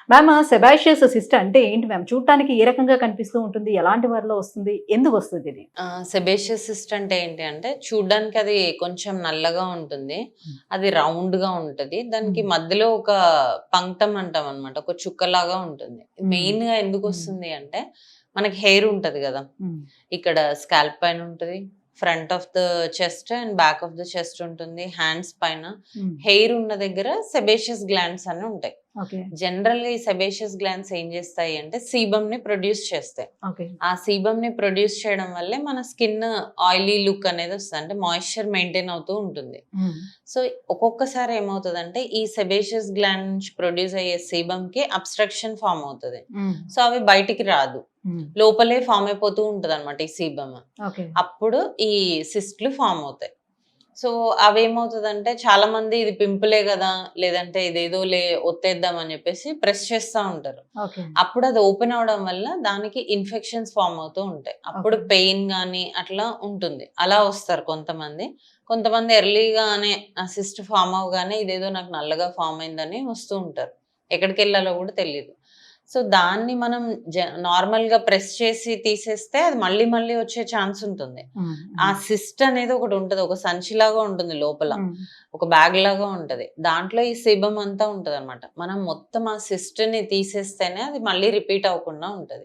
Ma'am sebaceous cyst అంటే ఏంటి ma'am? చూడటానికి ఏ రకంగా కనిపిస్తూ ఉంటుంది? ఎలాంటి వారిలో వస్తుంది? ఎందుకు వస్తది ఇది? సెబేషియస్ సిస్ట్ అంటే ఏంటి అంటే, చూడ్డానికి అది కొంచెం నల్లగా ఉంటుంది. హ్మ్. అది రౌండ్‌గా ఉంటది. దానికి హ్మ్. మధ్యలో ఒక పంక్టం అంటామనమాట. ఒక చుక్కలాగా ఉంటుంది. హ్మ్. మెయిన్‌గా హ్మ్. ఎందుకొస్తుంది అంటే, మనకి హెయిర్ ఉంటది గదా! హ్మ్. ఇక్కడ స్కాల్ప్ పైన ఉంటది. Front of the chest and back of the chest ఉంటుంది. హ్యాండ్స్ పైన హ్మ్. హెయిర్ ఉన్న దగ్గర సెబేషియస్ గ్లాండ్స్ అని ఉంటాయి. ఓకే. జనరల్‌గా ఈ సెబేషియస్ గ్లాండ్స్ ఏం చేస్తాయి అంటే, సీబమ్‌ని ప్రొడ్యూస్ చేస్తాయి. ఓకే. ఆ సీబమ్‌ని ప్రొడ్యూస్ చేయడం వల్లే మన స్కిన్ ఆయిలీ లుక్ అనేదొస్తది. అంటే మాయిశ్చర్ మెయింటైన్ అవుతూ ఉంటుంది. హ్మ్. సో, ఒక్కొక్కసారి ఏమవుతదంటే, ఈ సెబేషియస్ గ్లాండ్ నుంచి ప్రొడ్యూస్ అయ్యే సీబమ్‌కి అబ్‌స్ట్రక్షన్ ఫార్మ్ అవుతది. హ్మ్. సో, అవి బయటికి రాదు. హ్మ్. లోపలే ఫార్మ్ అయిపోతూ ఉంటదనమాట ఈ సీబమ్. ఓకే. అప్పుడు ఈ సిస్ట్‌లు ఫార్మ్ అవుతాయి. సో, అవేమవుతదంటే చాలామంది ఇది పింపులే గదా! లేదంటే ఇదేదోలే ఒత్తేద్దాం అని జెప్పేసి ప్రెస్ చేస్తా ఉంటారు. ఓకే. అప్పుడు అది ఓపెన్ అవ్వడం వల్ల దానికి ఇన్ఫెక్షన్స్ ఫార్మ్ అవుతూ ఉంటాయి. అప్పుడు ఓకే. పెయిన్ గాని అట్లా ఉంటుంది. అలా వస్తారు కొంతమంది. కొంతమంది ఎర్లీగానే ఆ సిస్ట్ ఫార్మ్ అవ్వగానే ఇదేదో నాకు నల్లగా ఫార్మ్ అయిందని వస్తూ ఉంటారు. ఎక్కడికెళ్ళాలో గూడా తెలీదు. సో, దాన్ని మనం నార్మల్‌గా ప్రెస్ చేసి తీసేస్తే అది మళ్ళీ మళ్ళీ వచ్చే ఛాన్స్ ఉంటుంది. హ్మ్. ఆ హ్మ్. సిస్ట్ అనేది ఒకటుంటది. ఒక సంచిలాగా ఉంటుంది లోపల. హ్మ్. ఒక బ్యాగ్‌లాగా ఉంటది. దాంట్లో ఈ sebum అంతా ఉంటదనమాట. మనం మొత్తం ఆ సిస్ట్‌ని తీసేస్తేనే అది మళ్ళీ రిపీట్ అవ్వకుండా ఉంటది.